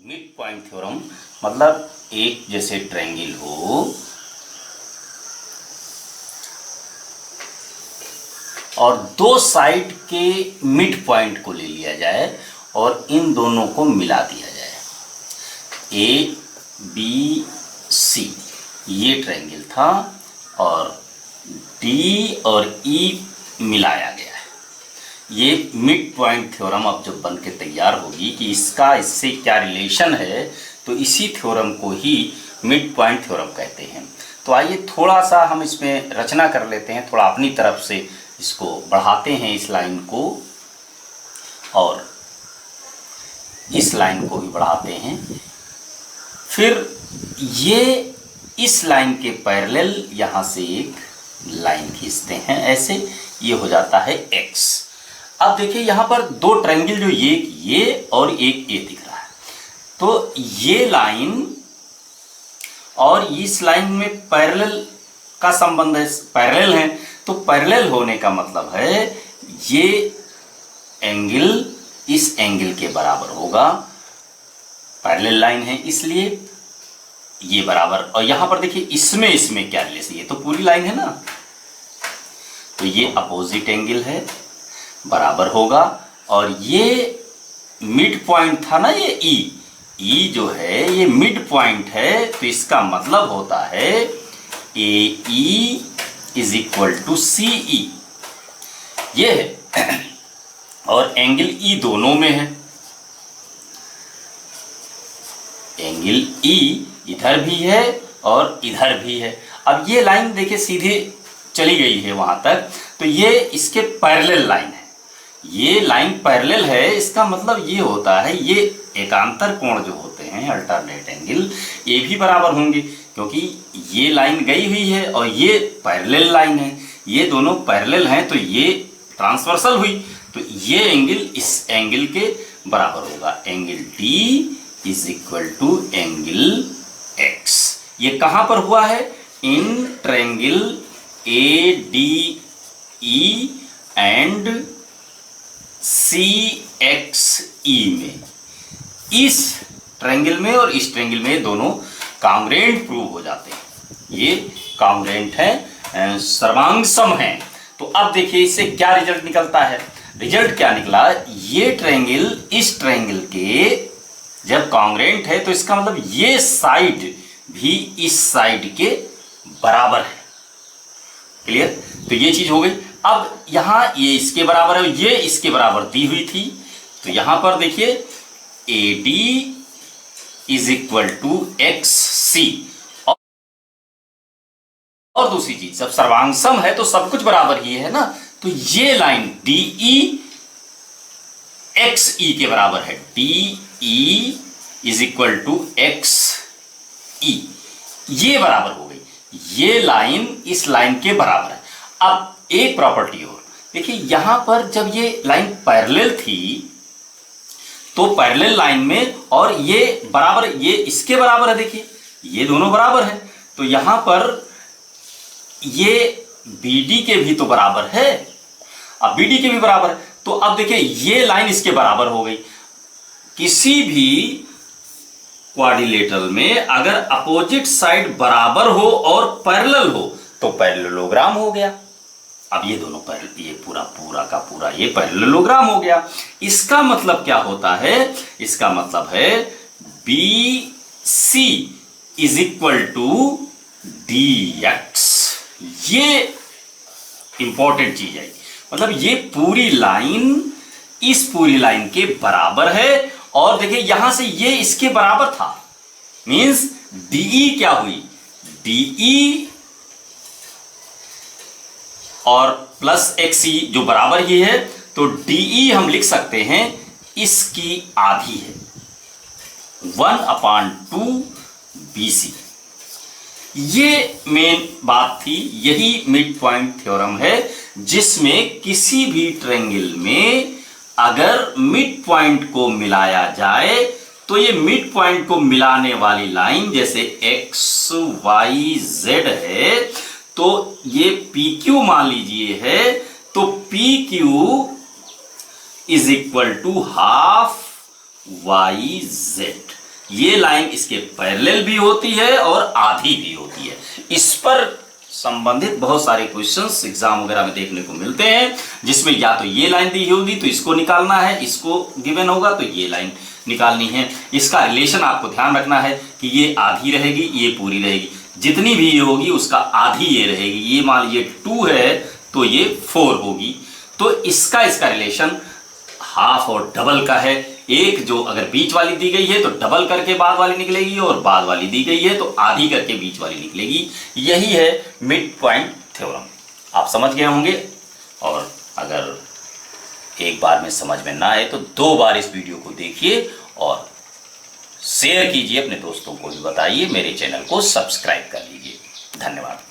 Mid point theorem मतलब एक जैसे ट्रायंगल हो और दो साइड के मिड पॉइंट को ले लिया जाए और इन दोनों को मिला दिया जाए। ए बी सी ये ट्रायंगल था और डी और ई मिलाया गया है। ये मिड पॉइंट थ्योरम अब जब बन के तैयार होगी कि इसका इससे क्या रिलेशन है, तो इसी थ्योरम को ही मिड पॉइंट थ्योरम कहते हैं। तो आइए थोड़ा सा हम इसमें रचना कर लेते हैं, थोड़ा अपनी तरफ से इसको बढ़ाते हैं इस लाइन को और इस लाइन को भी बढ़ाते हैं। फिर ये इस लाइन के पैरेलल यहाँ से एक लाइन खींचते हैं, ऐसे ये हो जाता है x। अब देखिए यहाँ पर दो ट्रायंगल जो ये और एक ये दिख रहा है, तो ये लाइन और इस लाइन में पैरेलल का संबंध है, पैरेलल है। तो पैरेलल होने का मतलब है ये एंगल इस एंगल के बराबर होगा, पैरेलल लाइन है इसलिए ये बराबर। और यहां पर देखिए इसमें क्या रिलेशन, ये तो पूरी लाइन है ना, तो ये अपोजिट एंगल है, बराबर होगा। और ये मिड पॉइंट था ना, ये ई जो है ये मिड पॉइंट है, तो इसका मतलब होता है ए ई इज इक्वल टू सी ई, ये है। और एंगल ई दोनों में है, एंगल ई इधर भी है और इधर भी है। अब ये लाइन देखिए सीधे चली गई है वहां तक, तो ये इसके पैरेलल लाइन है, ये लाइन पैरेलल है। इसका मतलब ये होता है ये एकांतर कोण जो होते हैं अल्टरनेट एंगल, ये भी बराबर होंगे, क्योंकि ये लाइन गई हुई है और ये पैरेलल लाइन है, ये दोनों पैरेलल हैं, तो ये ट्रांसवर्सल हुई, तो ये एंगल इस एंगल के बराबर होगा। Angle D is equal to angle X. ये कहां पर हुआ है? In triangle A D E and C X E में, इस ट्रायंगल में और इस ट्रायंगल में दोनों कांग्रेंट प्रूव हो जाते हैं, ये कांग्रेंट है, सर्वांगसम है। तो अब देखिए इससे क्या रिजल्ट निकलता है। रिजल्ट क्या निकला, ये ट्रायंगल इस ट्रायंगल के जब कांग्रेंट है तो इसका मतलब ये साइड भी इस साइड के बराबर है। क्लियर? तो ये चीज हो गई। अब यहां ये इसके बराबर है, ये इसके बराबर दी हुई थी, तो यहां पर देखिए A D is equal to X C. और दूसरी चीज, जब सर्वांगसम है तो सब कुछ बराबर ही है ना, तो ये line D E X E के बराबर है, D E is equal to X E, ये बराबर हो गई, ये लाइन इस लाइन के बराबर है। अब एक प्रॉपर्टी और देखिए, यहां पर जब ये लाइन पैरेलल थी तो पैरेलल लाइन में और ये बराबर, ये इसके बराबर है, देखिए ये दोनों बराबर है, तो यहां पर ये BD के भी तो बराबर है, अब BD के भी बराबर है, तो अब देखिए ये लाइन इसके बराबर हो गई। किसी भी क्वाड्रिलेटरल में अगर अपोजिट साइड बराबर हो और पैरेलल हो तो पैरेललोग्राम हो गया। अब ये दोनों पैरेलल, ये पूरा का पूरा ये पैरेललोग्राम हो गया। इसका मतलब क्या होता है? इसका मतलब है BC is equal to DX। ये इंपॉर्टेंट चीज है, मतलब ये पूरी लाइन इस पूरी लाइन के बराबर है। और देखिए यहां से ये इसके बराबर था, मींस DE क्या हुई, DE और प्लस XE जो बराबर ही है, तो DE हम लिख सकते हैं इसकी आधी है, 1/2 BC। ये मेन बात थी, यही मिड पॉइंट थ्योरम है, जिसमें किसी भी ट्रायंगल में अगर मिड पॉइंट को मिलाया जाए तो ये मिड पॉइंट को मिलाने वाली लाइन जैसे एक्स वाई जेड है, तो ये PQ मान लीजिए है, तो PQ is equal to half YZ। ये लाइन इसके पैरेलल भी होती है और आधी भी होती है। इस पर संबंधित बहुत सारे क्वेश्चंस एग्जाम वगैरह में देखने को मिलते हैं, जिसमें या तो ये लाइन दी होगी तो इसको निकालना है, इसको गिवन होगा तो ये लाइन निकालनी है। इसका रिलेशन आपको ध्यान रखना है कि ये आधी रहेगी, ये पूरी रहेगी, जितनी भी ये होगी उसका आधी ये रहेगी। ये मान लीजिए 2 है तो ये 4 होगी। तो इसका रिलेशन हाफ और डबल का है। एक जो अगर बीच वाली दी गई है तो डबल करके बाद वाली निकलेगी, और बाद वाली दी गई है तो आधी करके बीच वाली निकलेगी। यही है मिड पॉइंट थ्योरम। आप समझ गए होंगे, और अगर एक बार में समझ में ना आए तो 2 बार इस वीडियो को देखिए और शेयर कीजिए, अपने दोस्तों को भी बताइए, मेरे चैनल को सब्सक्राइब कर लीजिए। धन्यवाद।